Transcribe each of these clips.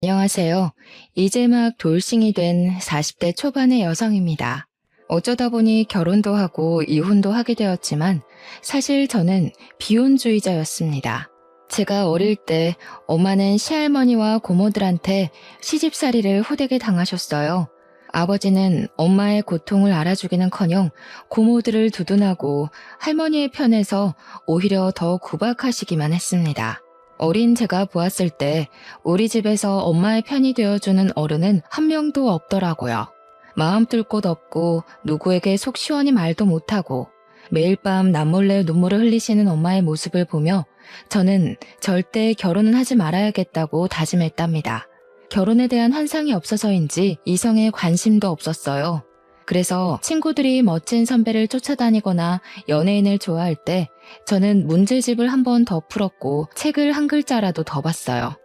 안녕하세요. 이제 막 돌싱이 된 40대 초반의 여성입니다. 어쩌다 보니 결혼도 하고 이혼도 하게 되었지만 사실 저는 비혼주의자였습니다. 제가 어릴 때 엄마는 시할머니와 고모들한테 시집살이를 호되게 당하셨어요. 아버지는 엄마의 고통을 알아주기는커녕 고모들을 두둔하고 할머니의 편에서 오히려 더 구박하시기만 했습니다. 어린 제가 보았을 때 우리 집에서 엄마의 편이 되어주는 어른은 한 명도 없더라고요. 마음 뚫 곳 없고 누구에게 속 시원히 말도 못하고 매일 밤 남몰래 눈물을 흘리시는 엄마의 모습을 보며 저는 절대 결혼은 하지 말아야겠다고 다짐했답니다. 결혼에 대한 환상이 없어서인지 이성에 관심도 없었어요. 그래서 친구들이 멋진 선배를 쫓아다니거나 연예인을 좋아할 때 저는 문제집을 한 번 더 풀었고 책을 한 글자라도 더 봤어요.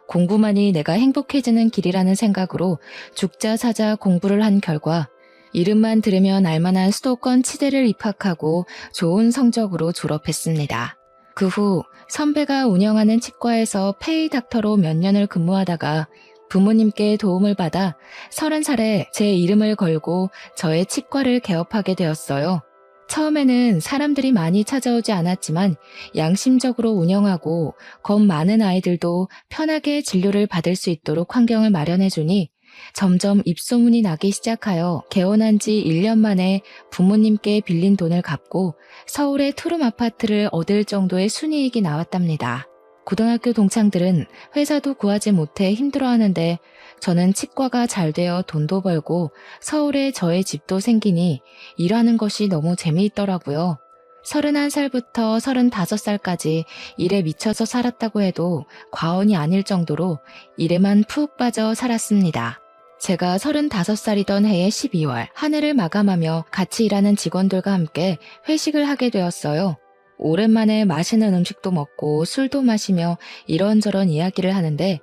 공부만이 내가 행복해지는 길이라는 생각으로 죽자 사자 공부를 한 결과 이름만 들으면 알만한 수도권 치대를 입학하고 좋은 성적으로 졸업했습니다. 그 후 선배가 운영하는 치과에서 페이 닥터로 몇 년을 근무하다가 부모님께 도움을 받아 30살에 제 이름을 걸고 저의 치과를 개업하게 되었어요. 처음에는 사람들이 많이 찾아오지 않았지만 양심적으로 운영하고 겁 많은 아이들도 편하게 진료를 받을 수 있도록 환경을 마련해주니 점점 입소문이 나기 시작하여 개원한 지 1년 만에 부모님께 빌린 돈을 갚고 서울의 투룸 아파트를 얻을 정도의 순이익이 나왔답니다. 고등학교 동창들은 회사도 구하지 못해 힘들어하는데 저는 치과가 잘 되어 돈도 벌고 서울에 저의 집도 생기니 일하는 것이 너무 재미있더라고요. 31살부터 35살까지 일에 미쳐서 살았다고 해도 과언이 아닐 정도로 일에만 푹 빠져 살았습니다. 제가 35살이던 해의 12월 한 해를 마감하며 같이 일하는 직원들과 함께 회식을 하게 되었어요. 오랜만에 맛있는 음식도 먹고 술도 마시며 이런저런 이야기를 하는데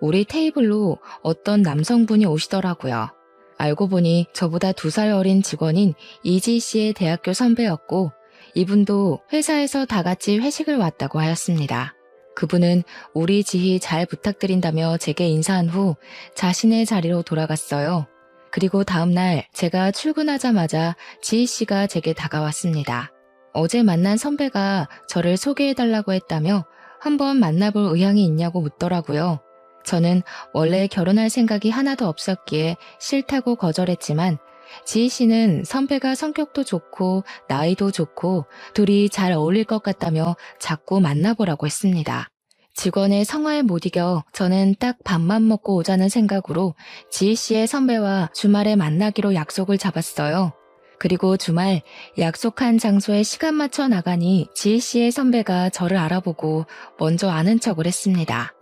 우리 테이블로 어떤 남성분이 오시더라고요. 알고 보니 저보다 2살 어린 직원인 이지 씨의 대학교 선배였고 이분도 회사에서 다 같이 회식을 왔다고 하였습니다. 그분은 우리 지희 잘 부탁드린다며 제게 인사한 후 자신의 자리로 돌아갔어요. 그리고 다음날 제가 출근하자마자 지희 씨가 제게 다가왔습니다. 어제 만난 선배가 저를 소개해달라고 했다며 한번 만나볼 의향이 있냐고 묻더라고요. 저는 원래 결혼할 생각이 하나도 없었기에 싫다고 거절했지만 지희 씨는 선배가 성격도 좋고 나이도 좋고 둘이 잘 어울릴 것 같다며 자꾸 만나보라고 했습니다. 직원의 성화에 못 이겨 저는 딱 밥만 먹고 오자는 생각으로 지희 씨의 선배와 주말에 만나기로 약속을 잡았어요. 그리고 주말 약속한 장소에 시간 맞춰 나가니 지희 씨의 선배가 저를 알아보고 먼저 아는 척을 했습니다.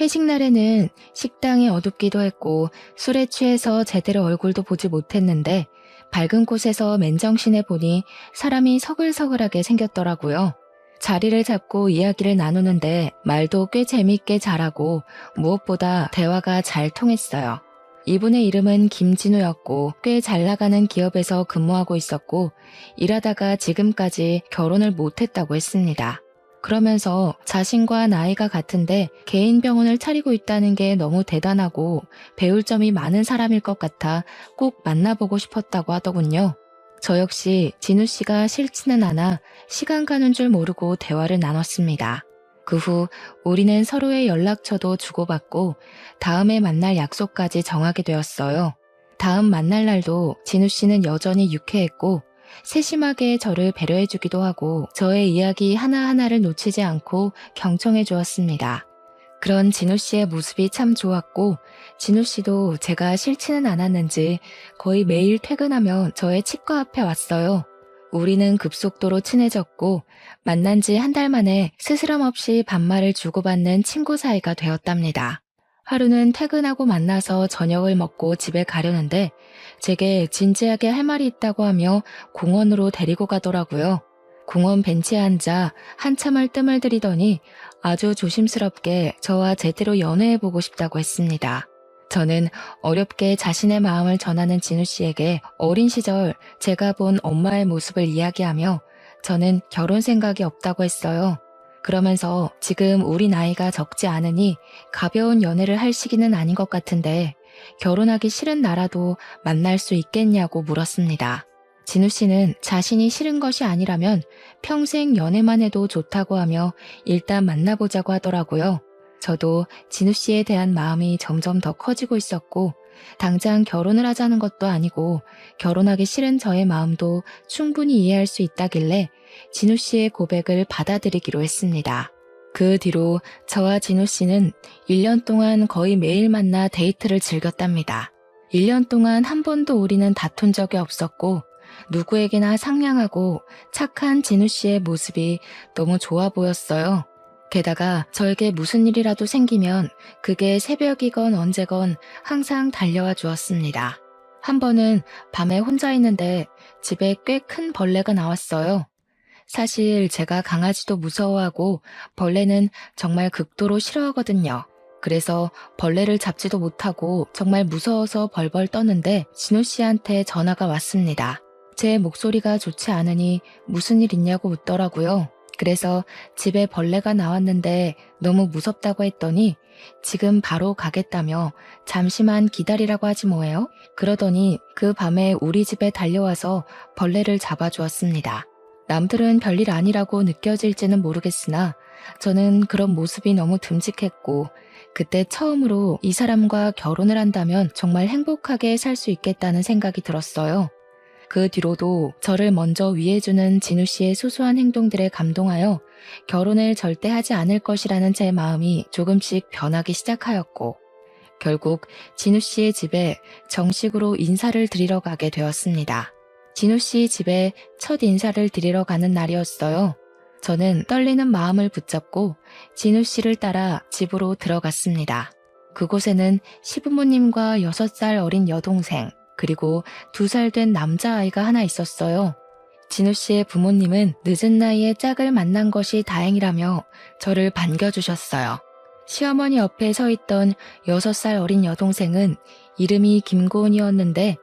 회식 날에는 식당이 어둡기도 했고 술에 취해서 제대로 얼굴도 보지 못했는데 밝은 곳에서 맨정신에 보니 사람이 서글서글하게 생겼더라고요. 자리를 잡고 이야기를 나누는데 말도 꽤 재미있게 잘하고 무엇보다 대화가 잘 통했어요. 이분의 이름은 김진우였고 꽤 잘 나가는 기업에서 근무하고 있었고 일하다가 지금까지 결혼을 못했다고 했습니다. 그러면서 자신과 나이가 같은데 개인 병원을 차리고 있다는 게 너무 대단하고 배울 점이 많은 사람일 것 같아 꼭 만나보고 싶었다고 하더군요. 저 역시 진우 씨가 싫지는 않아 시간 가는 줄 모르고 대화를 나눴습니다. 그 후 우리는 서로의 연락처도 주고받고 다음에 만날 약속까지 정하게 되었어요. 다음 만날 날도 진우 씨는 여전히 유쾌했고 세심하게 저를 배려해주기도 하고 저의 이야기 하나하나를 놓치지 않고 경청해 주었습니다. 그런 진우 씨의 모습이 참 좋았고 진우 씨도 제가 싫지는 않았는지 거의 매일 퇴근하면 저의 치과 앞에 왔어요. 우리는 급속도로 친해졌고 만난 지 한 달 만에 스스럼 없이 반말을 주고받는 친구 사이가 되었답니다. 하루는 퇴근하고 만나서 저녁을 먹고 집에 가려는데 제게 진지하게 할 말이 있다고 하며 공원으로 데리고 가더라고요. 공원 벤치에 앉아 한참을 뜸을 들이더니 아주 조심스럽게 저와 제대로 연애해보고 싶다고 했습니다. 저는 어렵게 자신의 마음을 전하는 진우 씨에게 어린 시절 제가 본 엄마의 모습을 이야기하며 저는 결혼 생각이 없다고 했어요. 그러면서 지금 우리 나이가 적지 않으니 가벼운 연애를 할 시기는 아닌 것 같은데 결혼하기 싫은 나라도 만날 수 있겠냐고 물었습니다. 진우 씨는 자신이 싫은 것이 아니라면 평생 연애만 해도 좋다고 하며 일단 만나보자고 하더라고요. 저도 진우 씨에 대한 마음이 점점 더 커지고 있었고 당장 결혼을 하자는 것도 아니고 결혼하기 싫은 저의 마음도 충분히 이해할 수 있다길래 진우 씨의 고백을 받아들이기로 했습니다. 그 뒤로 저와 진우 씨는 1년 동안 거의 매일 만나 데이트를 즐겼답니다. 1년 동안 한 번도 우리는 다툰 적이 없었고 누구에게나 상냥하고 착한 진우 씨의 모습이 너무 좋아 보였어요. 게다가 저에게 무슨 일이라도 생기면 그게 새벽이건 언제건 항상 달려와 주었습니다. 한 번은 밤에 혼자 있는데 집에 꽤 큰 벌레가 나왔어요. 사실 제가 강아지도 무서워하고 벌레는 정말 극도로 싫어하거든요. 그래서 벌레를 잡지도 못하고 정말 무서워서 벌벌 떠는데 진우 씨한테 전화가 왔습니다. 제 목소리가 좋지 않으니 무슨 일 있냐고 묻더라고요. 그래서 집에 벌레가 나왔는데 너무 무섭다고 했더니 지금 바로 가겠다며 잠시만 기다리라고 하지 뭐예요? 그러더니 그 밤에 우리 집에 달려와서 벌레를 잡아주었습니다. 남들은 별일 아니라고 느껴질지는 모르겠으나 저는 그런 모습이 너무 듬직했고 그때 처음으로 이 사람과 결혼을 한다면 정말 행복하게 살 수 있겠다는 생각이 들었어요. 그 뒤로도 저를 먼저 위해주는 진우 씨의 소소한 행동들에 감동하여 결혼을 절대 하지 않을 것이라는 제 마음이 조금씩 변하기 시작하였고 결국 진우 씨의 집에 정식으로 인사를 드리러 가게 되었습니다. 진우 씨 집에 첫 인사를 드리러 가는 날이었어요. 저는 떨리는 마음을 붙잡고 진우 씨를 따라 집으로 들어갔습니다. 그곳에는 시부모님과 6살 어린 여동생, 그리고 2살 된 남자아이가 하나 있었어요. 진우 씨의 부모님은 늦은 나이에 짝을 만난 것이 다행이라며 저를 반겨주셨어요. 시어머니 옆에 서 있던 6살 어린 여동생은 이름이 김고은이었는데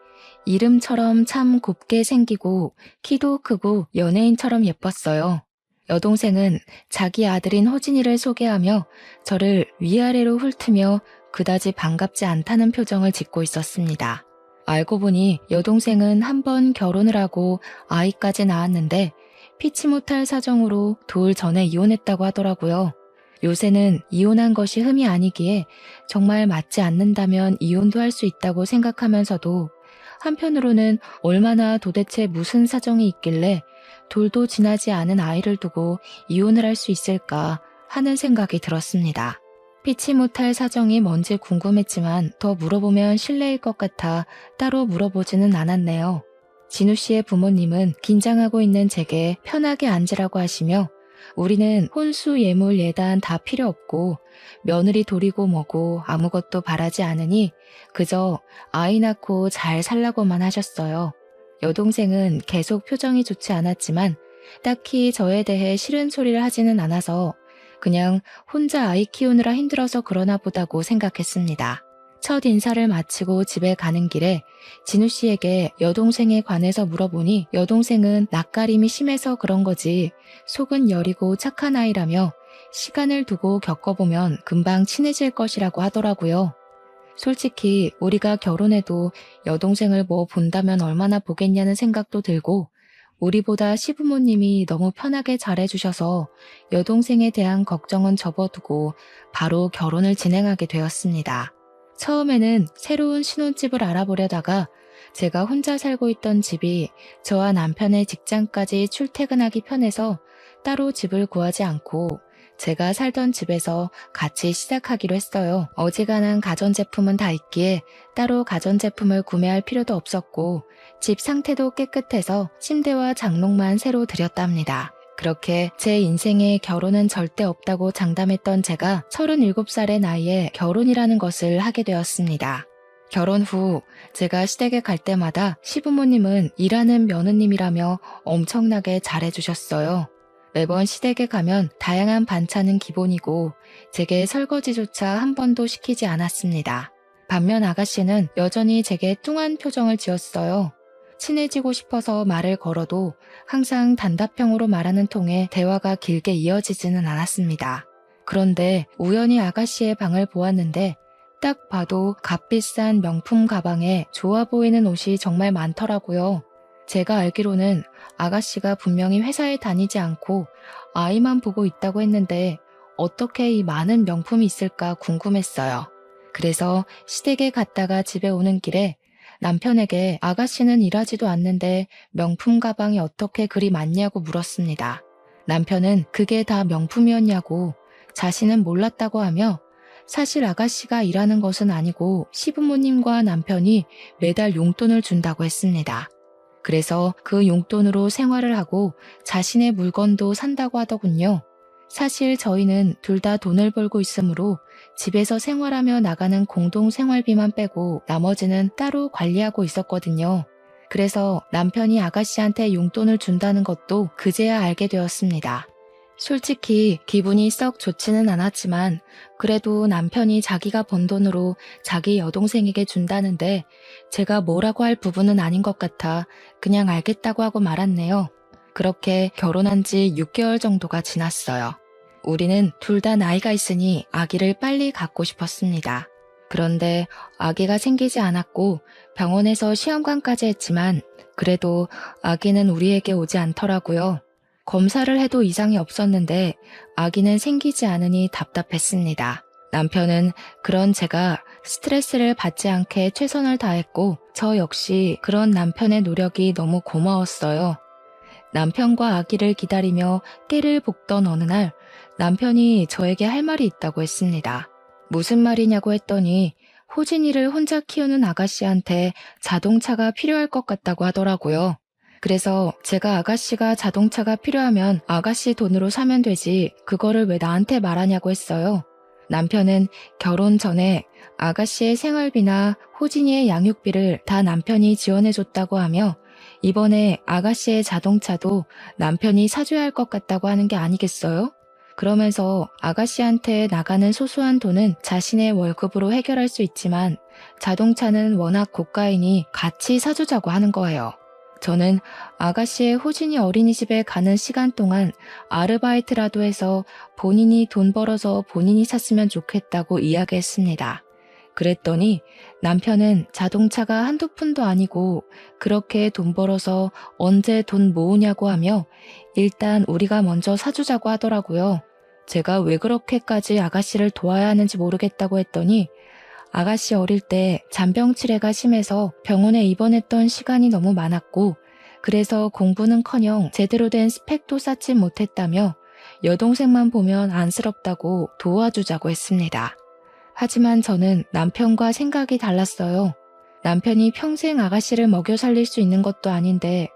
이름처럼 참 곱게 생기고 키도 크고 연예인처럼 예뻤어요. 여동생은 자기 아들인 호진이를 소개하며 저를 위아래로 훑으며 그다지 반갑지 않다는 표정을 짓고 있었습니다. 알고 보니 여동생은 한 번 결혼을 하고 아이까지 낳았는데 피치 못할 사정으로 돌 전에 이혼했다고 하더라고요. 요새는 이혼한 것이 흠이 아니기에 정말 맞지 않는다면 이혼도 할 수 있다고 생각하면서도 한편으로는 얼마나 도대체 무슨 사정이 있길래 돌도 지나지 않은 아이를 두고 이혼을 할 수 있을까 하는 생각이 들었습니다. 피치 못할 사정이 뭔지 궁금했지만 더 물어보면 실례일 것 같아 따로 물어보지는 않았네요. 진우 씨의 부모님은 긴장하고 있는 제게 편하게 앉으라고 하시며 우리는 혼수 예물 예단 다 필요 없고 며느리 돌이고 뭐고 아무것도 바라지 않으니 그저 아이 낳고 잘 살라고만 하셨어요. 여동생은 계속 표정이 좋지 않았지만 딱히 저에 대해 싫은 소리를 하지는 않아서 그냥 혼자 아이 키우느라 힘들어서 그러나 보다고 생각했습니다. 첫 인사를 마치고 집에 가는 길에 진우 씨에게 여동생에 관해서 물어보니 여동생은 낯가림이 심해서 그런 거지 속은 여리고 착한 아이라며 시간을 두고 겪어보면 금방 친해질 것이라고 하더라고요. 솔직히 우리가 결혼해도 여동생을 뭐 본다면 얼마나 보겠냐는 생각도 들고 우리보다 시부모님이 너무 편하게 잘해주셔서 여동생에 대한 걱정은 접어두고 바로 결혼을 진행하게 되었습니다. 처음에는 새로운 신혼집을 알아보려다가 제가 혼자 살고 있던 집이 저와 남편의 직장까지 출퇴근하기 편해서 따로 집을 구하지 않고 제가 살던 집에서 같이 시작하기로 했어요. 어지간한 가전제품은 다 있기에 따로 가전제품을 구매할 필요도 없었고 집 상태도 깨끗해서 침대와 장롱만 새로 들였답니다. 그렇게 제 인생에 결혼은 절대 없다고 장담했던 제가 37살의 나이에 결혼이라는 것을 하게 되었습니다. 결혼 후 제가 시댁에 갈 때마다 시부모님은 일하는 며느님이라며 엄청나게 잘해주셨어요. 매번 시댁에 가면 다양한 반찬은 기본이고 제게 설거지조차 한 번도 시키지 않았습니다. 반면 아가씨는 여전히 제게 뚱한 표정을 지었어요. 친해지고 싶어서 말을 걸어도 항상 단답형으로 말하는 통에 대화가 길게 이어지지는 않았습니다. 그런데 우연히 아가씨의 방을 보았는데 딱 봐도 값비싼 명품 가방에 좋아 보이는 옷이 정말 많더라고요. 제가 알기로는 아가씨가 분명히 회사에 다니지 않고 아이만 보고 있다고 했는데 어떻게 이 많은 명품이 있을까 궁금했어요. 그래서 시댁에 갔다가 집에 오는 길에 남편에게 아가씨는 일하지도 않는데 명품 가방이 어떻게 그리 많냐고 물었습니다. 남편은 그게 다 명품이었냐고 자신은 몰랐다고 하며 사실 아가씨가 일하는 것은 아니고 시부모님과 남편이 매달 용돈을 준다고 했습니다. 그래서 그 용돈으로 생활을 하고 자신의 물건도 산다고 하더군요. 사실 저희는 둘 다 돈을 벌고 있으므로 집에서 생활하며 나가는 공동 생활비만 빼고 나머지는 따로 관리하고 있었거든요. 그래서 남편이 아가씨한테 용돈을 준다는 것도 그제야 알게 되었습니다. 솔직히 기분이 썩 좋지는 않았지만 그래도 남편이 자기가 번 돈으로 자기 여동생에게 준다는데 제가 뭐라고 할 부분은 아닌 것 같아 그냥 알겠다고 하고 말았네요. 그렇게 결혼한 지 6개월 정도가 지났어요. 우리는 둘 다 나이가 있으니 아기를 빨리 갖고 싶었습니다. 그런데 아기가 생기지 않았고 병원에서 시험관까지 했지만 그래도 아기는 우리에게 오지 않더라고요. 검사를 해도 이상이 없었는데 아기는 생기지 않으니 답답했습니다. 남편은 그런 제가 스트레스를 받지 않게 최선을 다했고 저 역시 그런 남편의 노력이 너무 고마웠어요. 남편과 아기를 기다리며 깨를 볶던 어느 날 남편이 저에게 할 말이 있다고 했습니다. 무슨 말이냐고 했더니 호진이를 혼자 키우는 아가씨한테 자동차가 필요할 것 같다고 하더라고요. 그래서 제가 아가씨가 자동차가 필요하면 아가씨 돈으로 사면 되지 그거를 왜 나한테 말하냐고 했어요. 남편은 결혼 전에 아가씨의 생활비나 호진이의 양육비를 다 남편이 지원해줬다고 하며 이번에 아가씨의 자동차도 남편이 사줘야 할 것 같다고 하는 게 아니겠어요? 그러면서 아가씨한테 나가는 소소한 돈은 자신의 월급으로 해결할 수 있지만 자동차는 워낙 고가이니 같이 사주자고 하는 거예요. 저는 아가씨의 호진이 어린이집에 가는 시간 동안 아르바이트라도 해서 본인이 돈 벌어서 본인이 샀으면 좋겠다고 이야기했습니다. 그랬더니 남편은 자동차가 한두 푼도 아니고 그렇게 돈 벌어서 언제 돈 모으냐고 하며 일단 우리가 먼저 사주자고 하더라고요. 제가 왜 그렇게까지 아가씨를 도와야 하는지 모르겠다고 했더니 아가씨 어릴 때 잔병치레가 심해서 병원에 입원했던 시간이 너무 많았고 그래서 공부는커녕 제대로 된 스펙도 쌓지 못했다며 여동생만 보면 안쓰럽다고 도와주자고 했습니다. 하지만 저는 남편과 생각이 달랐어요. 남편이 평생 아가씨를 먹여 살릴 수 있는 것도 아닌데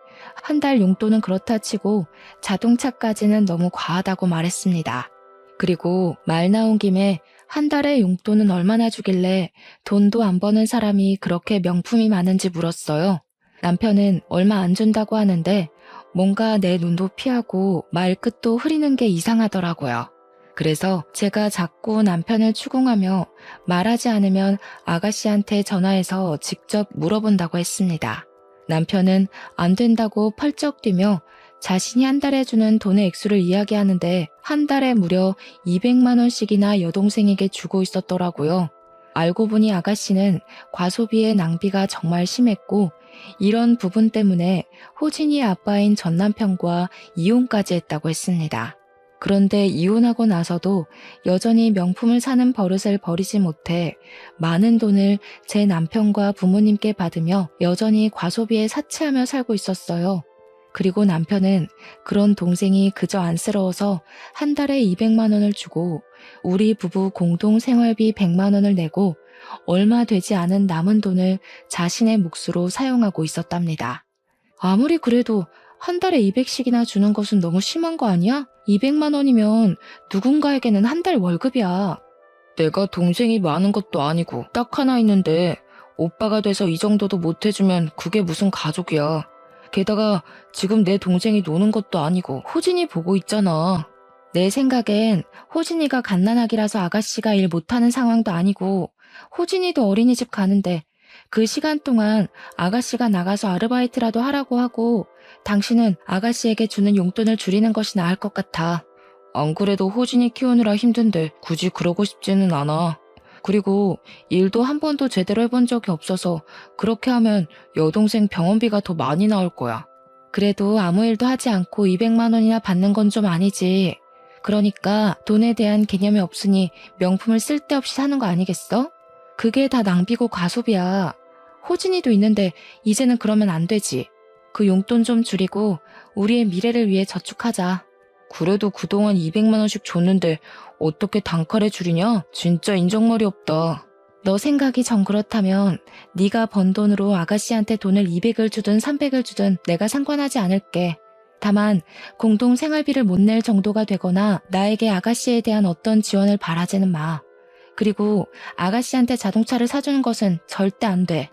한 달 용돈은 그렇다 치고 자동차까지는 너무 과하다고 말했습니다. 그리고 말 나온 김에 한 달에 용돈은 얼마나 주길래 돈도 안 버는 사람이 그렇게 명품이 많은지 물었어요. 남편은 얼마 안 준다고 하는데 뭔가 내 눈도 피하고 말끝도 흐리는 게 이상하더라고요. 그래서 제가 자꾸 남편을 추궁하며 말하지 않으면 아가씨한테 전화해서 직접 물어본다고 했습니다. 남편은 안 된다고 펄쩍 뛰며 자신이 한 달에 주는 돈의 액수를 이야기하는데 한 달에 무려 200만 원씩이나 여동생에게 주고 있었더라고요. 알고 보니 아가씨는 과소비의 낭비가 정말 심했고 이런 부분 때문에 호진이의 아빠인 전 남편과 이혼까지 했다고 했습니다. 그런데 이혼하고 나서도 여전히 명품을 사는 버릇을 버리지 못해 많은 돈을 제 남편과 부모님께 받으며 여전히 과소비에 사치하며 살고 있었어요. 그리고 남편은 그런 동생이 그저 안쓰러워서 한 달에 200만 원을 주고 우리 부부 공동 생활비 100만 원을 내고 얼마 되지 않은 남은 돈을 자신의 몫으로 사용하고 있었답니다. 아무리 그래도 한 달에 200씩이나 주는 것은 너무 심한 거 아니야? 200만 원이면 누군가에게는 한 달 월급이야. 내가 동생이 많은 것도 아니고 딱 하나 있는데 오빠가 돼서 이 정도도 못 해주면 그게 무슨 가족이야. 게다가 지금 내 동생이 노는 것도 아니고 호진이 보고 있잖아. 내 생각엔 호진이가 갓난아기라서 아가씨가 일 못하는 상황도 아니고 호진이도 어린이집 가는데 그 시간 동안 아가씨가 나가서 아르바이트라도 하라고 하고 당신은 아가씨에게 주는 용돈을 줄이는 것이 나을 것 같아. 안 그래도 호진이 키우느라 힘든데 굳이 그러고 싶지는 않아. 그리고 일도 한 번도 제대로 해본 적이 없어서 그렇게 하면 여동생 병원비가 더 많이 나올 거야. 그래도 아무 일도 하지 않고 200만 원이나 받는 건 좀 아니지. 그러니까 돈에 대한 개념이 없으니 명품을 쓸데없이 사는 거 아니겠어? 그게 다 낭비고 과소비야. 호진이도 있는데 이제는 그러면 안 되지. 그 용돈 좀 줄이고 우리의 미래를 위해 저축하자. 그래도 그동안 200만 원씩 줬는데 어떻게 단칼에 줄이냐? 진짜 인정머리 없다. 너 생각이 정 그렇다면 네가 번 돈으로 아가씨한테 돈을 200을 주든 300을 주든 내가 상관하지 않을게. 다만 공동 생활비를 못 낼 정도가 되거나 나에게 아가씨에 대한 어떤 지원을 바라지는 마. 그리고 아가씨한테 자동차를 사주는 것은 절대 안 돼.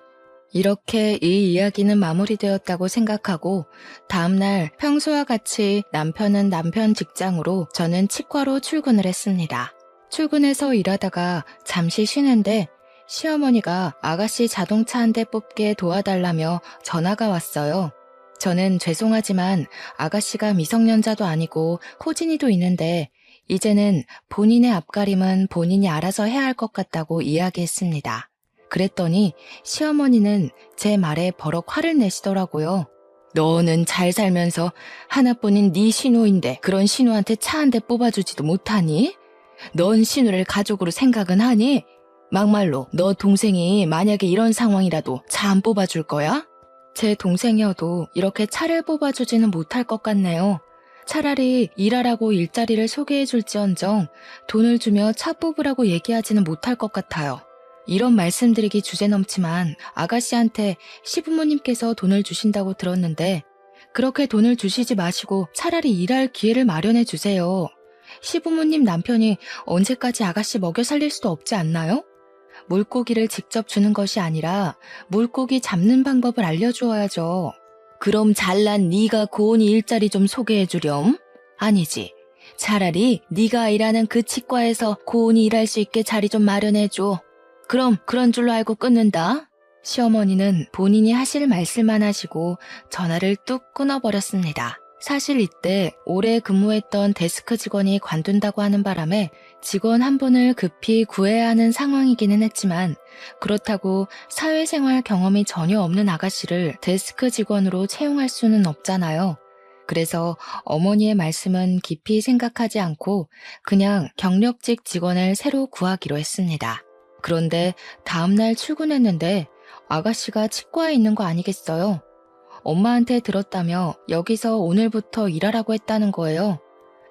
이렇게 이 이야기는 마무리되었다고 생각하고 다음날 평소와 같이 남편은 남편 직장으로 저는 치과로 출근을 했습니다. 출근해서 일하다가 잠시 쉬는데 시어머니가 아가씨 자동차 한 대 뽑게 도와달라며 전화가 왔어요. 저는 죄송하지만 아가씨가 미성년자도 아니고 호진이도 있는데 이제는 본인의 앞가림은 본인이 알아서 해야 할 것 같다고 이야기했습니다. 그랬더니 시어머니는 제 말에 버럭 화를 내시더라고요. 너는 잘 살면서 하나뿐인 네 신우인데 그런 신우한테 차 한 대 뽑아주지도 못하니? 넌 신우를 가족으로 생각은 하니? 막말로 너 동생이 만약에 이런 상황이라도 차 안 뽑아줄 거야? 제 동생이어도 이렇게 차를 뽑아주지는 못할 것 같네요. 차라리 일하라고 일자리를 소개해줄지언정 돈을 주며 차 뽑으라고 얘기하지는 못할 것 같아요. 이런 말씀드리기 주제넘지만 아가씨한테 시부모님께서 돈을 주신다고 들었는데 그렇게 돈을 주시지 마시고 차라리 일할 기회를 마련해 주세요. 시부모님 남편이 언제까지 아가씨 먹여 살릴 수도 없지 않나요? 물고기를 직접 주는 것이 아니라 물고기 잡는 방법을 알려주어야죠. 그럼 잘난 네가 고은이 일자리 좀 소개해 주렴? 아니지. 차라리 네가 일하는 그 치과에서 고은이 일할 수 있게 자리 좀 마련해 줘. 그럼 그런 줄로 알고 끊는다. 시어머니는 본인이 하실 말씀만 하시고 전화를 뚝 끊어버렸습니다. 사실 이때 오래 근무했던 데스크 직원이 관둔다고 하는 바람에 직원 한 분을 급히 구해야 하는 상황이기는 했지만 그렇다고 사회생활 경험이 전혀 없는 아가씨를 데스크 직원으로 채용할 수는 없잖아요. 그래서 어머니의 말씀은 깊이 생각하지 않고 그냥 경력직 직원을 새로 구하기로 했습니다. 그런데 다음날 출근했는데 아가씨가 치과에 있는 거 아니겠어요? 엄마한테 들었다며 여기서 오늘부터 일하라고 했다는 거예요.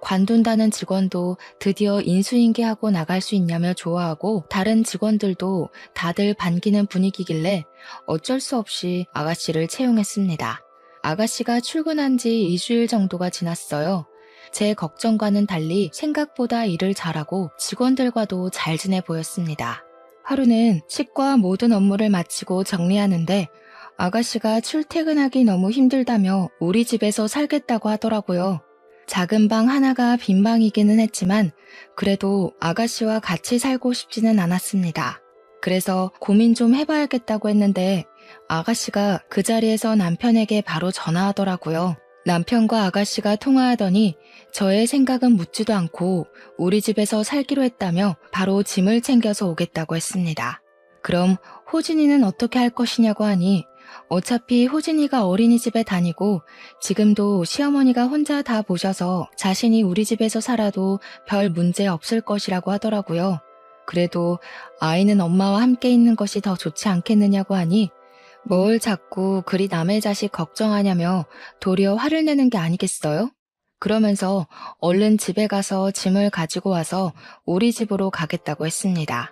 관둔다는 직원도 드디어 인수인계하고 나갈 수 있냐며 좋아하고 다른 직원들도 다들 반기는 분위기길래 어쩔 수 없이 아가씨를 채용했습니다. 아가씨가 출근한 지 2주일 정도가 지났어요. 제 걱정과는 달리 생각보다 일을 잘하고 직원들과도 잘 지내 보였습니다. 하루는 치과 모든 업무를 마치고 정리하는데 아가씨가 출퇴근하기 너무 힘들다며 우리 집에서 살겠다고 하더라고요. 작은 방 하나가 빈 방이기는 했지만 그래도 아가씨와 같이 살고 싶지는 않았습니다. 그래서 고민 좀 해봐야겠다고 했는데 아가씨가 그 자리에서 남편에게 바로 전화하더라고요. 남편과 아가씨가 통화하더니 저의 생각은 묻지도 않고 우리 집에서 살기로 했다며 바로 짐을 챙겨서 오겠다고 했습니다. 그럼 호진이는 어떻게 할 것이냐고 하니 어차피 호진이가 어린이집에 다니고 지금도 시어머니가 혼자 다 보셔서 자신이 우리 집에서 살아도 별 문제 없을 것이라고 하더라고요. 그래도 아이는 엄마와 함께 있는 것이 더 좋지 않겠느냐고 하니 뭘 자꾸 그리 남의 자식 걱정하냐며 도리어 화를 내는 게 아니겠어요? 그러면서 얼른 집에 가서 짐을 가지고 와서 우리 집으로 가겠다고 했습니다.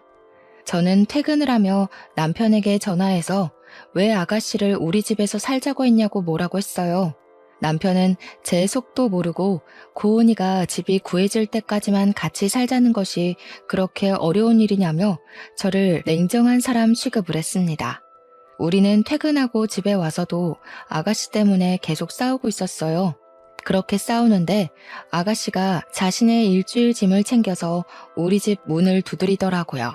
저는 퇴근을 하며 남편에게 전화해서 왜 아가씨를 우리 집에서 살자고 했냐고 뭐라고 했어요. 남편은 제 속도 모르고 고은이가 집이 구해질 때까지만 같이 살자는 것이 그렇게 어려운 일이냐며 저를 냉정한 사람 취급을 했습니다. 우리는 퇴근하고 집에 와서도 아가씨 때문에 계속 싸우고 있었어요. 그렇게 싸우는데 아가씨가 자신의 일주일 짐을 챙겨서 우리 집 문을 두드리더라고요.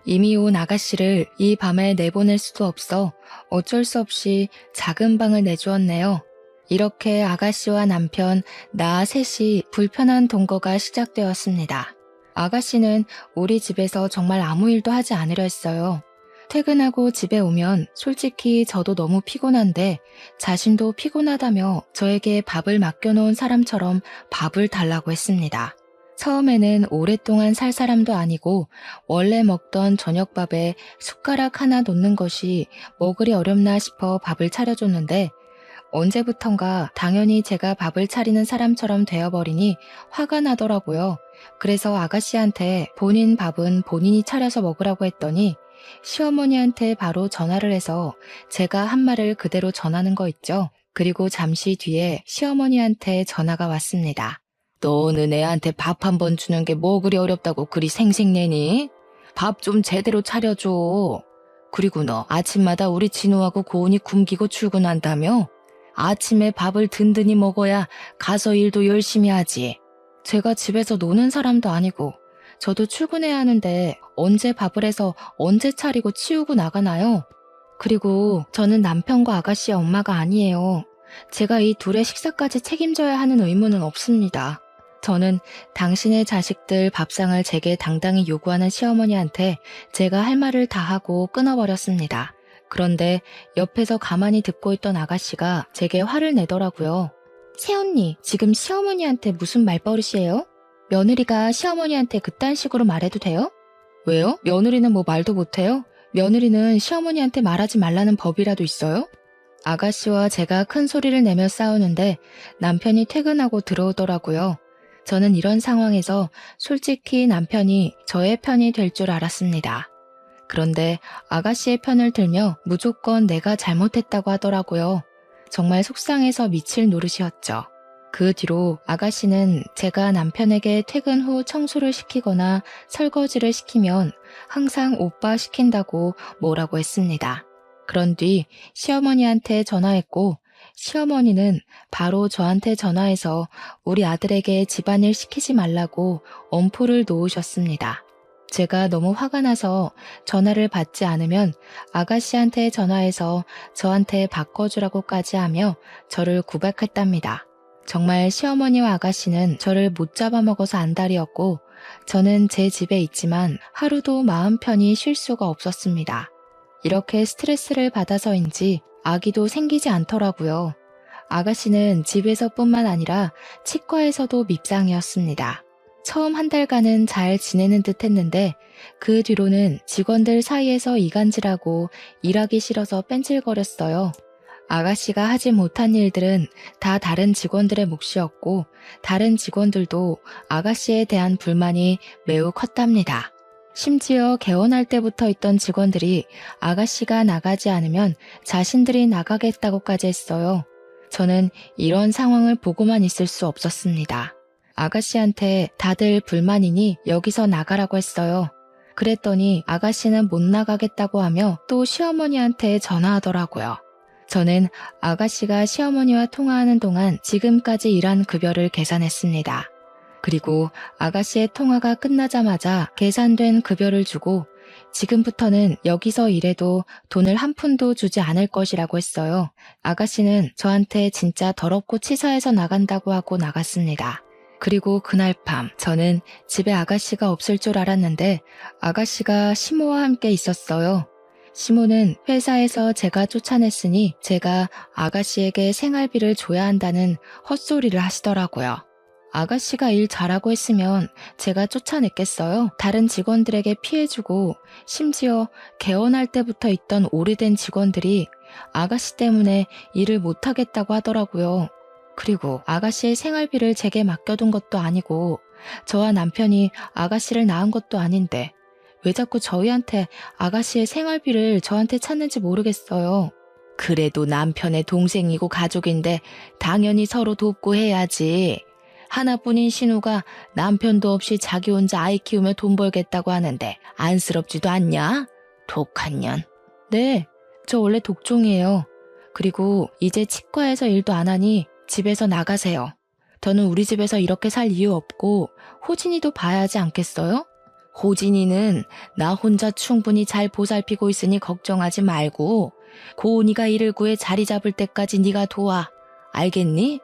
이미 온 아가씨를 이 밤에 내보낼 수도 없어 어쩔 수 없이 작은 방을 내주었네요. 이렇게 아가씨와 남편, 나 셋이 불편한 동거가 시작되었습니다. 아가씨는 우리 집에서 정말 아무 일도 하지 않으려 했어요. 퇴근하고 집에 오면 솔직히 저도 너무 피곤한데 자신도 피곤하다며 저에게 밥을 맡겨놓은 사람처럼 밥을 달라고 했습니다. 처음에는 오랫동안 살 사람도 아니고 원래 먹던 저녁밥에 숟가락 하나 놓는 것이 먹으리 어렵나 싶어 밥을 차려줬는데 언제부턴가 당연히 제가 밥을 차리는 사람처럼 되어버리니 화가 나더라고요. 그래서 아가씨한테 본인 밥은 본인이 차려서 먹으라고 했더니 시어머니한테 바로 전화를 해서 제가 한 말을 그대로 전하는 거 있죠. 그리고 잠시 뒤에 시어머니한테 전화가 왔습니다. 너는 애한테 밥 한 번 주는 게 뭐 그리 어렵다고 그리 생색내니? 밥 좀 제대로 차려줘. 그리고 너 아침마다 우리 진우하고 고은이 굶기고 출근한다며? 아침에 밥을 든든히 먹어야 가서 일도 열심히 하지. 제가 집에서 노는 사람도 아니고 저도 출근해야 하는데 언제 밥을 해서 언제 차리고 치우고 나가나요? 그리고 저는 남편과 아가씨의 엄마가 아니에요. 제가 이 둘의 식사까지 책임져야 하는 의무는 없습니다. 저는 당신의 자식들 밥상을 제게 당당히 요구하는 시어머니한테 제가 할 말을 다 하고 끊어버렸습니다. 그런데 옆에서 가만히 듣고 있던 아가씨가 제게 화를 내더라고요. 새언니, 지금 시어머니한테 무슨 말버릇이에요? 며느리가 시어머니한테 그딴 식으로 말해도 돼요? 왜요? 며느리는 뭐 말도 못해요? 며느리는 시어머니한테 말하지 말라는 법이라도 있어요? 아가씨와 제가 큰 소리를 내며 싸우는데 남편이 퇴근하고 들어오더라고요. 저는 이런 상황에서 솔직히 남편이 저의 편이 될 줄 알았습니다. 그런데 아가씨의 편을 들며 무조건 내가 잘못했다고 하더라고요. 정말 속상해서 미칠 노릇이었죠. 그 뒤로 아가씨는 제가 남편에게 퇴근 후 청소를 시키거나 설거지를 시키면 항상 오빠 시킨다고 뭐라고 했습니다. 그런 뒤 시어머니한테 전화했고 시어머니는 바로 저한테 전화해서 우리 아들에게 집안일 시키지 말라고 엄포를 놓으셨습니다. 제가 너무 화가 나서 전화를 받지 않으면 아가씨한테 전화해서 저한테 바꿔주라고까지 하며 저를 구박했답니다. 정말 시어머니와 아가씨는 저를 못 잡아먹어서 안달이었고 저는 제 집에 있지만 하루도 마음 편히 쉴 수가 없었습니다. 이렇게 스트레스를 받아서인지 아기도 생기지 않더라고요. 아가씨는 집에서뿐만 아니라 치과에서도 밉상이었습니다. 처음 한 달간은 잘 지내는 듯 했는데 그 뒤로는 직원들 사이에서 이간질하고 일하기 싫어서 뺀질거렸어요. 아가씨가 하지 못한 일들은 다 다른 직원들의 몫이었고 다른 직원들도 아가씨에 대한 불만이 매우 컸답니다. 심지어 개원할 때부터 있던 직원들이 아가씨가 나가지 않으면 자신들이 나가겠다고까지 했어요. 저는 이런 상황을 보고만 있을 수 없었습니다. 아가씨한테 다들 불만이니 여기서 나가라고 했어요. 그랬더니 아가씨는 못 나가겠다고 하며 또 시어머니한테 전화하더라고요. 저는 아가씨가 시어머니와 통화하는 동안 지금까지 일한 급여를 계산했습니다. 그리고 아가씨의 통화가 끝나자마자 계산된 급여를 주고 지금부터는 여기서 일해도 돈을 한 푼도 주지 않을 것이라고 했어요. 아가씨는 저한테 진짜 더럽고 치사해서 나간다고 하고 나갔습니다. 그리고 그날 밤 저는 집에 아가씨가 없을 줄 알았는데 아가씨가 시모와 함께 있었어요. 시모는 회사에서 제가 쫓아냈으니 제가 아가씨에게 생활비를 줘야 한다는 헛소리를 하시더라고요. 아가씨가 일 잘하고 했으면 제가 쫓아냈겠어요? 다른 직원들에게 피해주고 심지어 개원할 때부터 있던 오래된 직원들이 아가씨 때문에 일을 못하겠다고 하더라고요. 그리고 아가씨의 생활비를 제게 맡겨둔 것도 아니고 저와 남편이 아가씨를 낳은 것도 아닌데 왜 자꾸 저희한테 아가씨의 생활비를 저한테 찾는지 모르겠어요. 그래도 남편의 동생이고 가족인데 당연히 서로 돕고 해야지. 하나뿐인 신우가 남편도 없이 자기 혼자 아이 키우며 돈 벌겠다고 하는데 안쓰럽지도 않냐? 독한 년. 네, 저 원래 독종이에요. 그리고 이제 치과에서 일도 안 하니 집에서 나가세요. 저는 우리 집에서 이렇게 살 이유 없고 호진이도 봐야 하지 않겠어요? 호진이는 나 혼자 충분히 잘 보살피고 있으니 걱정하지 말고 고은이가 이를 구해 자리 잡을 때까지 네가 도와. 알겠니?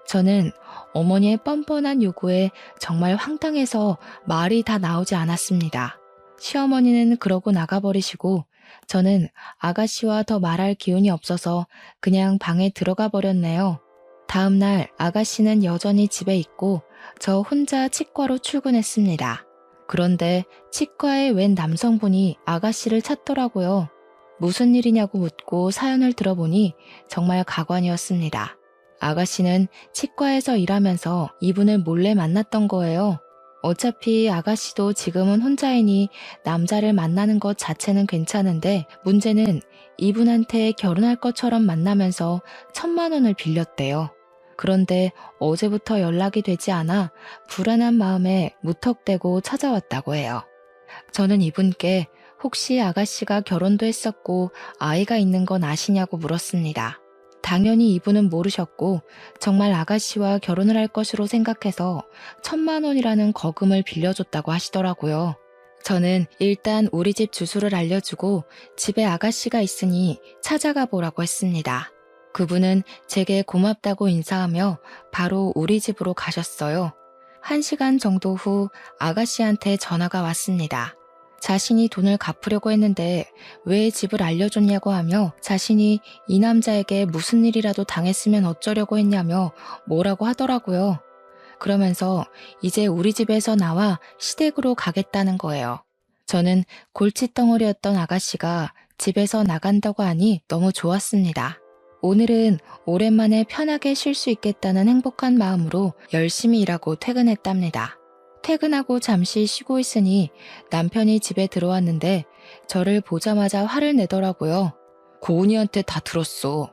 저는 어머니의 뻔뻔한 요구에 정말 황당해서 말이 다 나오지 않았습니다. 시어머니는 그러고 나가버리시고 저는 아가씨와 더 말할 기운이 없어서 그냥 방에 들어가 버렸네요. 다음 날 아가씨는 여전히 집에 있고 저 혼자 치과로 출근했습니다. 그런데 치과에 웬 남성분이 아가씨를 찾더라고요. 무슨 일이냐고 묻고 사연을 들어보니 정말 가관이었습니다. 아가씨는 치과에서 일하면서 이분을 몰래 만났던 거예요. 어차피 아가씨도 지금은 혼자이니 남자를 만나는 것 자체는 괜찮은데 문제는 이분한테 결혼할 것처럼 만나면서 1,000만 원을 빌렸대요. 그런데 어제부터 연락이 되지 않아 불안한 마음에 무턱대고 찾아왔다고 해요. 저는 이분께 혹시 아가씨가 결혼도 했었고 아이가 있는 건 아시냐고 물었습니다. 당연히 이분은 모르셨고 정말 아가씨와 결혼을 할 것으로 생각해서 1,000만 원이라는 거금을 빌려줬다고 하시더라고요. 저는 일단 우리 집 주소를 알려주고 집에 아가씨가 있으니 찾아가 보라고 했습니다. 그분은 제게 고맙다고 인사하며 바로 우리 집으로 가셨어요. 1시간 정도 후 아가씨한테 전화가 왔습니다. 자신이 돈을 갚으려고 했는데 왜 집을 알려줬냐고 하며 자신이 이 남자에게 무슨 일이라도 당했으면 어쩌려고 했냐며 뭐라고 하더라고요. 그러면서 이제 우리 집에서 나와 시댁으로 가겠다는 거예요. 저는 골칫덩어리였던 아가씨가 집에서 나간다고 하니 너무 좋았습니다. 오늘은 오랜만에 편하게 쉴 수 있겠다는 행복한 마음으로 열심히 일하고 퇴근했답니다. 퇴근하고 잠시 쉬고 있으니 남편이 집에 들어왔는데 저를 보자마자 화를 내더라고요. 고은이한테 다 들었어.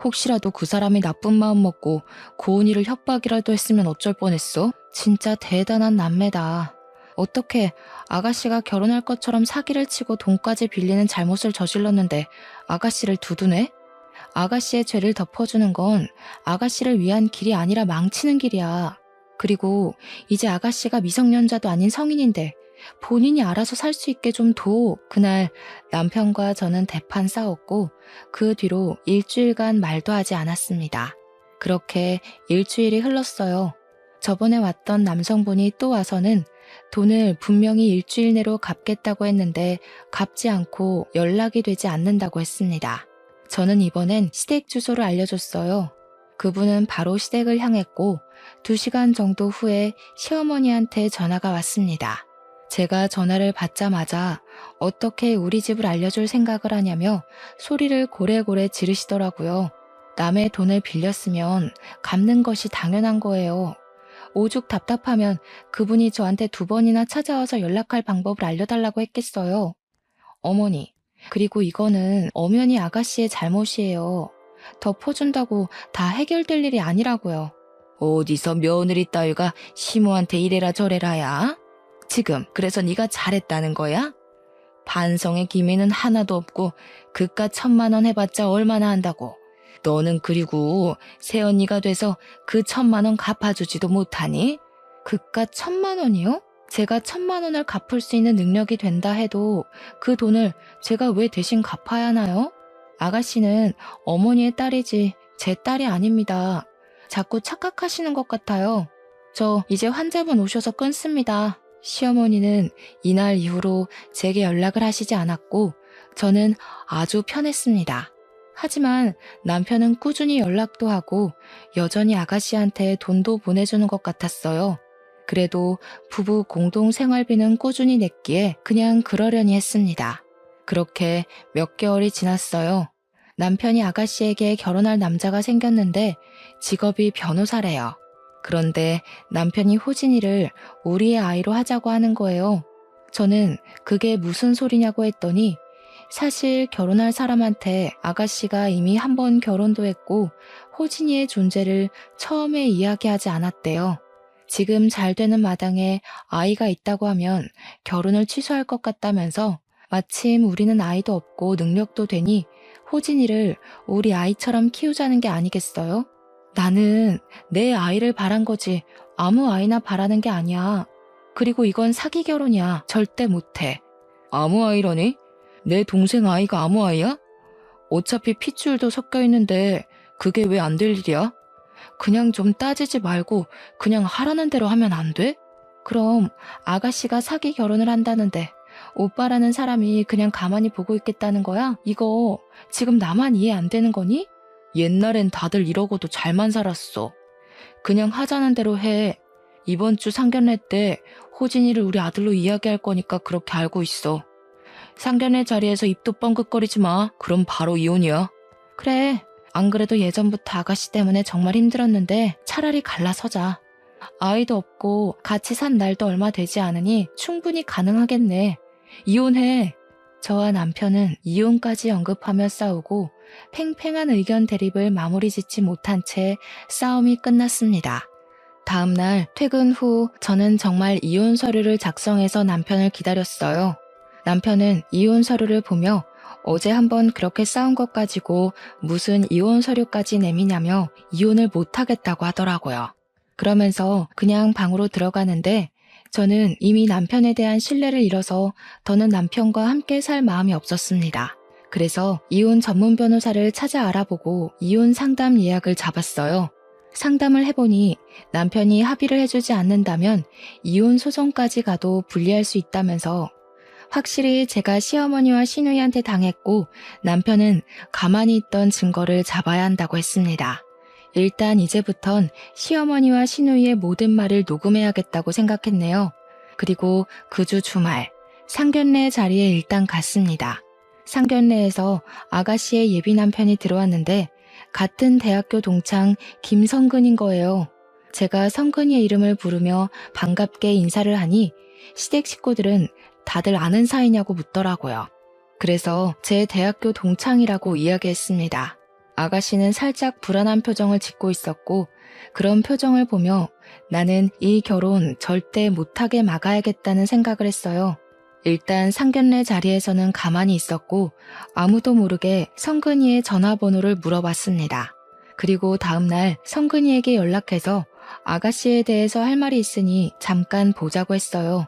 혹시라도 그 사람이 나쁜 마음 먹고 고은이를 협박이라도 했으면 어쩔 뻔했어? 진짜 대단한 남매다. 어떻게 아가씨가 결혼할 것처럼 사기를 치고 돈까지 빌리는 잘못을 저질렀는데 아가씨를 두두네? 아가씨의 죄를 덮어주는 건 아가씨를 위한 길이 아니라 망치는 길이야. 그리고 이제 아가씨가 미성년자도 아닌 성인인데 본인이 알아서 살 수 있게 좀 둬. 그날 남편과 저는 대판 싸웠고 그 뒤로 일주일간 말도 하지 않았습니다. 그렇게 일주일이 흘렀어요. 저번에 왔던 남성분이 또 와서는 돈을 분명히 일주일 내로 갚겠다고 했는데 갚지 않고 연락이 되지 않는다고 했습니다. 저는 이번엔 시댁 주소를 알려줬어요. 그분은 바로 시댁을 향했고 2시간 정도 후에 시어머니한테 전화가 왔습니다. 제가 전화를 받자마자 어떻게 우리 집을 알려줄 생각을 하냐며 소리를 고래고래 지르시더라고요. 남의 돈을 빌렸으면 갚는 것이 당연한 거예요. 오죽 답답하면 그분이 저한테 2번이나 찾아와서 연락할 방법을 알려달라고 했겠어요. 어머니, 그리고 이거는 엄연히 아가씨의 잘못이에요. 덮어준다고 다 해결될 일이 아니라고요. 어디서 며느리 따위가 시모한테 이래라 저래라야? 지금 그래서 네가 잘했다는 거야? 반성의 기미는 하나도 없고 그깟 1,000만 원 해봤자 얼마나 한다고. 너는 그리고 새언니가 돼서 그 1,000만 원 갚아주지도 못하니? 그깟 1,000만 원이요? 제가 1,000만 원을 갚을 수 있는 능력이 된다 해도 그 돈을 제가 왜 대신 갚아야 하나요? 아가씨는 어머니의 딸이지 제 딸이 아닙니다. 자꾸 착각하시는 것 같아요. 저 이제 환자분 오셔서 끊습니다. 시어머니는 이날 이후로 제게 연락을 하시지 않았고 저는 아주 편했습니다. 하지만 남편은 꾸준히 연락도 하고 여전히 아가씨한테 돈도 보내주는 것 같았어요. 그래도 부부 공동 생활비는 꾸준히 냈기에 그냥 그러려니 했습니다. 그렇게 몇 개월이 지났어요. 남편이 아가씨에게 결혼할 남자가 생겼는데 직업이 변호사래요. 그런데 남편이 호진이를 우리의 아이로 하자고 하는 거예요. 저는 그게 무슨 소리냐고 했더니 사실 결혼할 사람한테 아가씨가 이미 1번 결혼도 했고 호진이의 존재를 처음에 이야기하지 않았대요. 지금 잘 되는 마당에 아이가 있다고 하면 결혼을 취소할 것 같다면서 마침 우리는 아이도 없고 능력도 되니 호진이를 우리 아이처럼 키우자는 게 아니겠어요? 나는 내 아이를 바란 거지 아무 아이나 바라는 게 아니야. 그리고 이건 사기 결혼이야. 절대 못해. 아무 아이라니? 내 동생 아이가 아무 아이야? 어차피 핏줄도 섞여 있는데 그게 왜 안 될 일이야? 그냥 좀 따지지 말고 그냥 하라는 대로 하면 안 돼? 그럼 아가씨가 사기 결혼을 한다는데 오빠라는 사람이 그냥 가만히 보고 있겠다는 거야? 이거 지금 나만 이해 안 되는 거니? 옛날엔 다들 이러고도 잘만 살았어. 그냥 하자는 대로 해. 이번 주 상견례 때 호진이를 우리 아들로 이야기할 거니까 그렇게 알고 있어. 상견례 자리에서 입도 뻥긋거리지 마. 그럼 바로 이혼이야. 그래. 안 그래도 예전부터 아가씨 때문에 정말 힘들었는데 차라리 갈라서자. 아이도 없고 같이 산 날도 얼마 되지 않으니 충분히 가능하겠네. 이혼해. 저와 남편은 이혼까지 언급하며 싸우고 팽팽한 의견 대립을 마무리 짓지 못한 채 싸움이 끝났습니다. 다음 날 퇴근 후 저는 정말 이혼 서류를 작성해서 남편을 기다렸어요. 남편은 이혼 서류를 보며 어제 한번 그렇게 싸운 것 가지고 무슨 이혼 서류까지 내미냐며 이혼을 못하겠다고 하더라고요. 그러면서 그냥 방으로 들어가는데 저는 이미 남편에 대한 신뢰를 잃어서 더는 남편과 함께 살 마음이 없었습니다. 그래서 이혼 전문 변호사를 찾아 알아보고 이혼 상담 예약을 잡았어요. 상담을 해보니 남편이 합의를 해주지 않는다면 이혼 소송까지 가도 불리할 수 있다면서 확실히 제가 시어머니와 시누이한테 당했고 남편은 가만히 있던 증거를 잡아야 한다고 했습니다. 일단 이제부턴 시어머니와 시누이의 모든 말을 녹음해야겠다고 생각했네요. 그리고 그 주 주말 상견례 자리에 일단 갔습니다. 상견례에서 아가씨의 예비 남편이 들어왔는데 같은 대학교 동창 김성근인 거예요. 제가 성근이의 이름을 부르며 반갑게 인사를 하니 시댁 식구들은 다들 아는 사이냐고 묻더라고요. 그래서 제 대학교 동창이라고 이야기했습니다. 아가씨는 살짝 불안한 표정을 짓고 있었고 그런 표정을 보며 나는 이 결혼 절대 못하게 막아야겠다는 생각을 했어요. 일단 상견례 자리에서는 가만히 있었고 아무도 모르게 성근이의 전화번호를 물어봤습니다. 그리고 다음날 성근이에게 연락해서 아가씨에 대해서 할 말이 있으니 잠깐 보자고 했어요.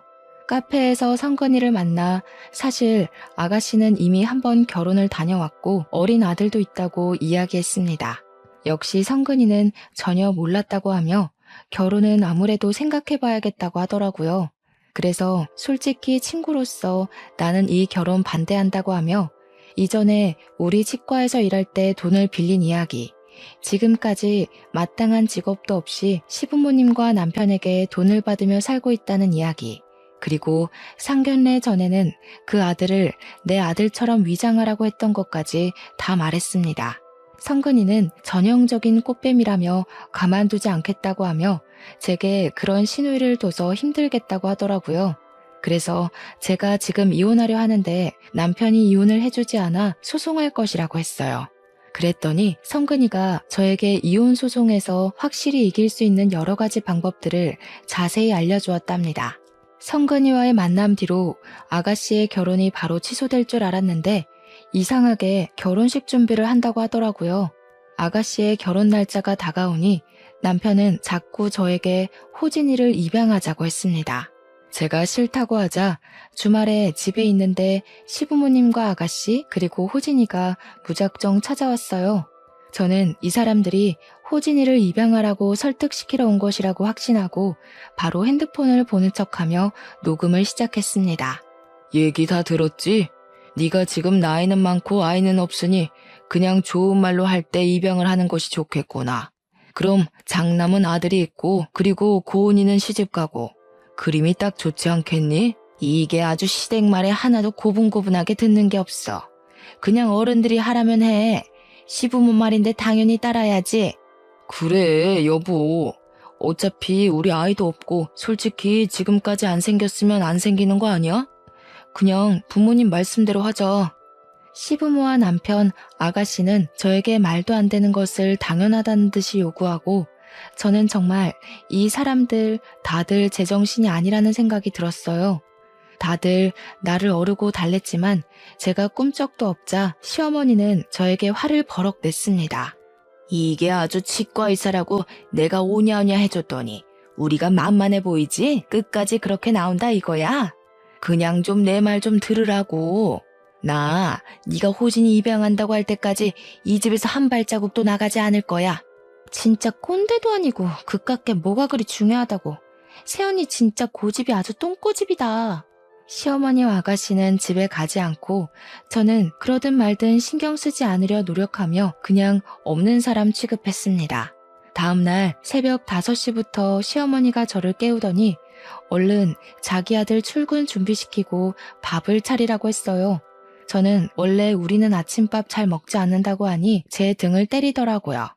카페에서 성근이를 만나 사실 아가씨는 이미 한번 결혼을 다녀왔고 어린 아들도 있다고 이야기했습니다. 역시 성근이는 전혀 몰랐다고 하며 결혼은 아무래도 생각해봐야겠다고 하더라고요. 그래서 솔직히 친구로서 나는 이 결혼 반대한다고 하며 이전에 우리 치과에서 일할 때 돈을 빌린 이야기, 지금까지 마땅한 직업도 없이 시부모님과 남편에게 돈을 받으며 살고 있다는 이야기, 그리고 상견례 전에는 그 아들을 내 아들처럼 위장하라고 했던 것까지 다 말했습니다. 성근이는 전형적인 꽃뱀이라며 가만두지 않겠다고 하며 제게 그런 시누이를 둬서 힘들겠다고 하더라고요. 그래서 제가 지금 이혼하려 하는데 남편이 이혼을 해주지 않아 소송할 것이라고 했어요. 그랬더니 성근이가 저에게 이혼 소송에서 확실히 이길 수 있는 여러 가지 방법들을 자세히 알려주었답니다. 성근이와의 만남 뒤로 아가씨의 결혼이 바로 취소될 줄 알았는데 이상하게 결혼식 준비를 한다고 하더라고요. 아가씨의 결혼 날짜가 다가오니 남편은 자꾸 저에게 호진이를 입양하자고 했습니다. 제가 싫다고 하자 주말에 집에 있는데 시부모님과 아가씨 그리고 호진이가 무작정 찾아왔어요. 저는 이 사람들이 호진이를 입양하라고 설득시키러 온 것이라고 확신하고 바로 핸드폰을 보는 척하며 녹음을 시작했습니다. 얘기 다 들었지? 네가 지금 나이는 많고 아이는 없으니 그냥 좋은 말로 할 때 입양을 하는 것이 좋겠구나. 그럼 장남은 아들이 있고 그리고 고은이는 시집가고 그림이 딱 좋지 않겠니? 이게 아주 시댁 말에 하나도 고분고분하게 듣는 게 없어. 그냥 어른들이 하라면 해. 시부모 말인데 당연히 따라야지. 그래 여보. 어차피 우리 아이도 없고 솔직히 지금까지 안 생겼으면 안 생기는 거 아니야? 그냥 부모님 말씀대로 하자. 시부모와 남편, 아가씨는 저에게 말도 안 되는 것을 당연하다는 듯이 요구하고 저는 정말 이 사람들 다들 제정신이 아니라는 생각이 들었어요. 다들 나를 어르고 달랬지만 제가 꿈쩍도 없자 시어머니는 저에게 화를 버럭 냈습니다. 이게 아주 치과 의사라고 내가 오냐오냐 해줬더니 우리가 만만해 보이지? 끝까지 그렇게 나온다 이거야? 그냥 좀 내 말 좀 들으라고. 나 네가 호진이 입양한다고 할 때까지 이 집에서 한 발자국도 나가지 않을 거야. 진짜 꼰대도 아니고 그깟게 뭐가 그리 중요하다고. 새언니 진짜 고집이 아주 똥꼬집이다. 시어머니와 아가씨는 집에 가지 않고 저는 그러든 말든 신경 쓰지 않으려 노력하며 그냥 없는 사람 취급했습니다. 다음날 새벽 5시부터 시어머니가 저를 깨우더니 얼른 자기 아들 출근 준비시키고 밥을 차리라고 했어요. 저는 원래 우리는 아침밥 잘 먹지 않는다고 하니 제 등을 때리더라고요.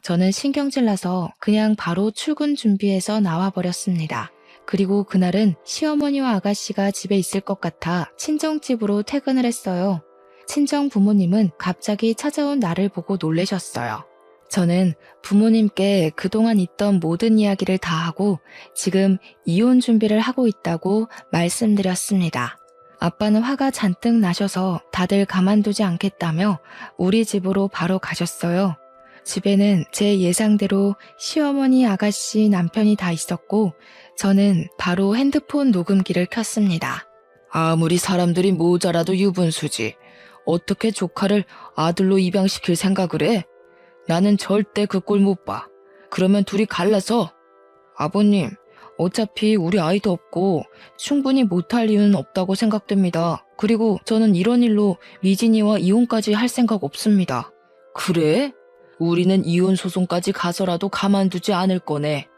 저는 신경질 나서 그냥 바로 출근 준비해서 나와버렸습니다. 그리고 그날은 시어머니와 아가씨가 집에 있을 것 같아 친정집으로 퇴근을 했어요. 친정 부모님은 갑자기 찾아온 나를 보고 놀라셨어요. 저는 부모님께 그동안 있던 모든 이야기를 다 하고 지금 이혼 준비를 하고 있다고 말씀드렸습니다. 아빠는 화가 잔뜩 나셔서 다들 가만두지 않겠다며 우리 집으로 바로 가셨어요. 집에는 제 예상대로 시어머니, 아가씨, 남편이 다 있었고 저는 바로 핸드폰 녹음기를 켰습니다. 아무리 사람들이 모자라도 유분수지. 어떻게 조카를 아들로 입양시킬 생각을 해? 나는 절대 그 꼴 못 봐. 그러면 둘이 갈라서. 아버님, 어차피 우리 아이도 없고 충분히 못할 이유는 없다고 생각됩니다. 그리고 저는 이런 일로 미진이와 이혼까지 할 생각 없습니다. 그래? 우리는 이혼 소송까지 가서라도 가만두지 않을 거네.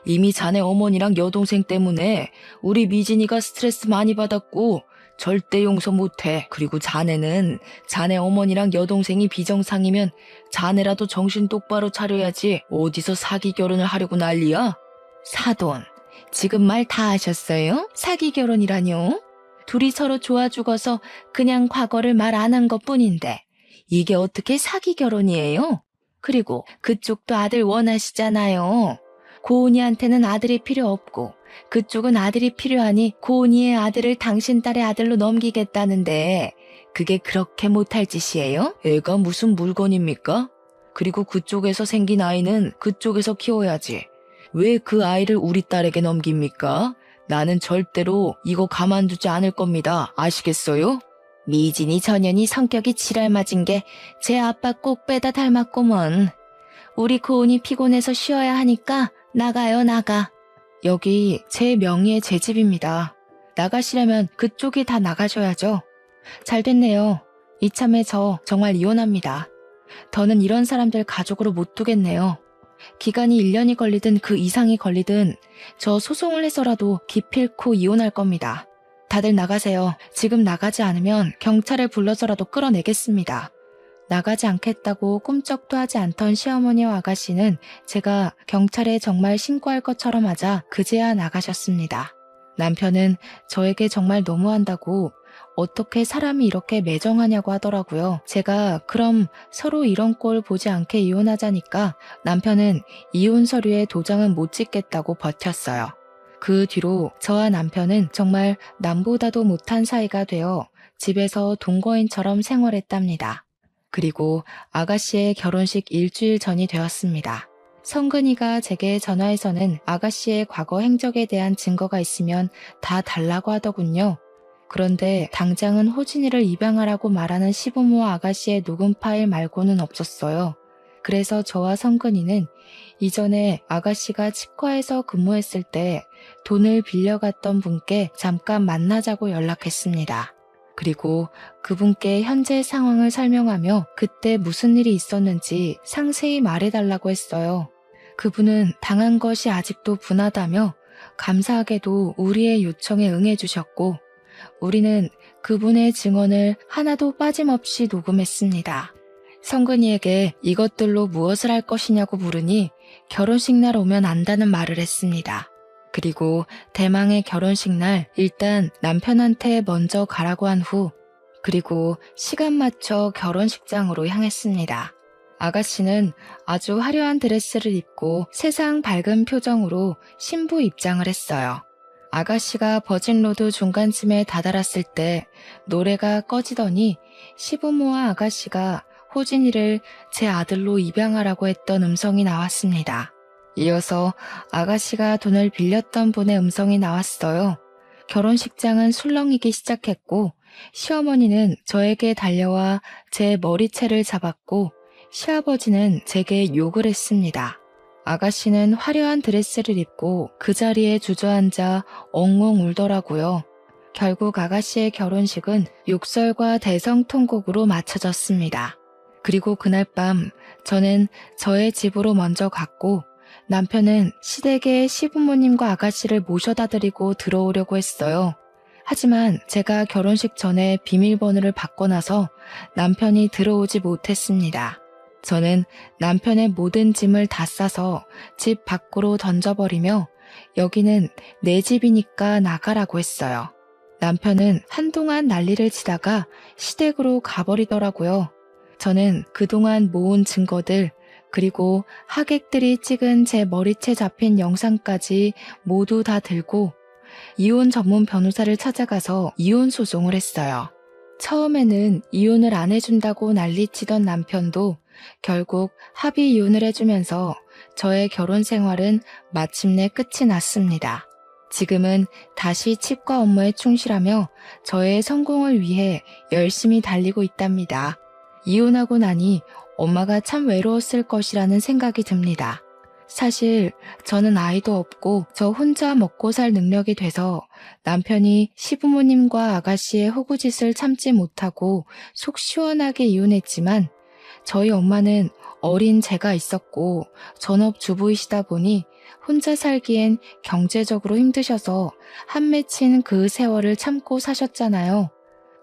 이미 자네 어머니랑 여동생 때문에 우리 미진이가 스트레스 많이 받았고 절대 용서 못해. 그리고 자네는 자네 어머니랑 여동생이 비정상이면 자네라도 정신 똑바로 차려야지. 어디서 사기 결혼을 하려고 난리야? 사돈, 지금 말 다 하셨어요? 사기 결혼이라뇨? 둘이 서로 좋아 죽어서 그냥 과거를 말 안 한 것뿐인데 이게 어떻게 사기 결혼이에요? 그리고 그쪽도 아들 원하시잖아요. 고은이한테는 아들이 필요 없고 그쪽은 아들이 필요하니 고은이의 아들을 당신 딸의 아들로 넘기겠다는데 그게 그렇게 못할 짓이에요? 애가 무슨 물건입니까? 그리고 그쪽에서 생긴 아이는 그쪽에서 키워야지. 왜 그 아이를 우리 딸에게 넘깁니까? 나는 절대로 이거 가만두지 않을 겁니다. 아시겠어요? 미진이 전현이 성격이 지랄맞은 게 제 아빠 꼭 빼다 닮았구먼. 우리 고은이 피곤해서 쉬어야 하니까 나가요, 나가. 여기 제 명의의 제 집입니다. 나가시려면 그쪽이 다 나가셔야죠. 잘 됐네요. 이참에 저 정말 이혼합니다. 더는 이런 사람들 가족으로 못 두겠네요. 기간이 1년이 걸리든 그 이상이 걸리든 저 소송을 해서라도 기필코 이혼할 겁니다. 다들 나가세요. 지금 나가지 않으면 경찰을 불러서라도 끌어내겠습니다. 나가지 않겠다고 꿈쩍도 하지 않던 시어머니와 아가씨는 제가 경찰에 정말 신고할 것처럼 하자 그제야 나가셨습니다. 남편은 저에게 정말 너무한다고 어떻게 사람이 이렇게 매정하냐고 하더라고요. 제가 그럼 서로 이런 꼴 보지 않게 이혼하자니까 남편은 이혼 서류에 도장은 못 찍겠다고 버텼어요. 그 뒤로 저와 남편은 정말 남보다도 못한 사이가 되어 집에서 동거인처럼 생활했답니다. 그리고 아가씨의 결혼식 일주일 전이 되었습니다. 성근이가 제게 전화해서는 아가씨의 과거 행적에 대한 증거가 있으면 다 달라고 하더군요. 그런데 당장은 호진이를 입양하라고 말하는 시부모와 아가씨의 녹음 파일 말고는 없었어요. 그래서 저와 성근이는 이전에 아가씨가 치과에서 근무했을 때 돈을 빌려갔던 분께 잠깐 만나자고 연락했습니다. 그리고 그분께 현재 상황을 설명하며 그때 무슨 일이 있었는지 상세히 말해달라고 했어요. 그분은 당한 것이 아직도 분하다며 감사하게도 우리의 요청에 응해주셨고 우리는 그분의 증언을 하나도 빠짐없이 녹음했습니다. 성근이에게 이것들로 무엇을 할 것이냐고 물으니 결혼식 날 오면 안다는 말을 했습니다. 그리고 대망의 결혼식 날 일단 남편한테 먼저 가라고 한 후 그리고 시간 맞춰 결혼식장으로 향했습니다. 아가씨는 아주 화려한 드레스를 입고 세상 밝은 표정으로 신부 입장을 했어요. 아가씨가 버진로드 중간쯤에 다다랐을 때 노래가 꺼지더니 시부모와 아가씨가 호진이를 제 아들로 입양하라고 했던 음성이 나왔습니다. 이어서 아가씨가 돈을 빌렸던 분의 음성이 나왔어요. 결혼식장은 술렁이기 시작했고 시어머니는 저에게 달려와 제 머리채를 잡았고 시아버지는 제게 욕을 했습니다. 아가씨는 화려한 드레스를 입고 그 자리에 주저앉아 엉엉 울더라고요. 결국 아가씨의 결혼식은 욕설과 대성통곡으로 마쳐졌습니다. 그리고 그날 밤 저는 저의 집으로 먼저 갔고 남편은 시댁에 시부모님과 아가씨를 모셔다 드리고 들어오려고 했어요. 하지만 제가 결혼식 전에 비밀번호를 바꿔놔서 남편이 들어오지 못했습니다. 저는 남편의 모든 짐을 다 싸서 집 밖으로 던져버리며 여기는 내 집이니까 나가라고 했어요. 남편은 한동안 난리를 치다가 시댁으로 가버리더라고요. 저는 그동안 모은 증거들 그리고 하객들이 찍은 제 머리채 잡힌 영상까지 모두 다 들고 이혼 전문 변호사를 찾아가서 이혼 소송을 했어요. 처음에는 이혼을 안 해준다고 난리치던 남편도 결국 합의 이혼을 해주면서 저의 결혼 생활은 마침내 끝이 났습니다. 지금은 다시 치과 업무에 충실하며 저의 성공을 위해 열심히 달리고 있답니다. 이혼하고 나니 엄마가 참 외로웠을 것이라는 생각이 듭니다. 사실 저는 아이도 없고 저 혼자 먹고 살 능력이 돼서 남편이 시부모님과 아가씨의 호구짓을 참지 못하고 속 시원하게 이혼했지만 저희 엄마는 어린 제가 있었고 전업주부이시다 보니 혼자 살기엔 경제적으로 힘드셔서 한 맺힌 그 세월을 참고 사셨잖아요.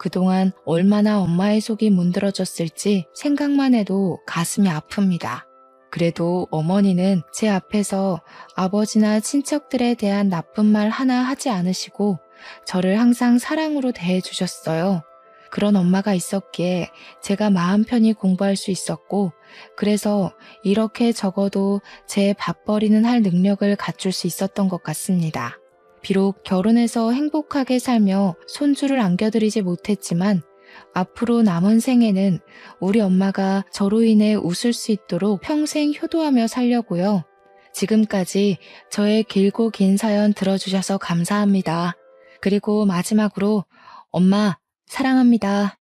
그동안 얼마나 엄마의 속이 문드러졌을지 생각만 해도 가슴이 아픕니다. 그래도 어머니는 제 앞에서 아버지나 친척들에 대한 나쁜 말 하나 하지 않으시고 저를 항상 사랑으로 대해주셨어요. 그런 엄마가 있었기에 제가 마음 편히 공부할 수 있었고 그래서 이렇게 적어도 제 밥벌이는 할 능력을 갖출 수 있었던 것 같습니다. 비록 결혼해서 행복하게 살며 손주를 안겨드리지 못했지만 앞으로 남은 생에는 우리 엄마가 저로 인해 웃을 수 있도록 평생 효도하며 살려고요. 지금까지 저의 길고 긴 사연 들어주셔서 감사합니다. 그리고 마지막으로 엄마 사랑합니다.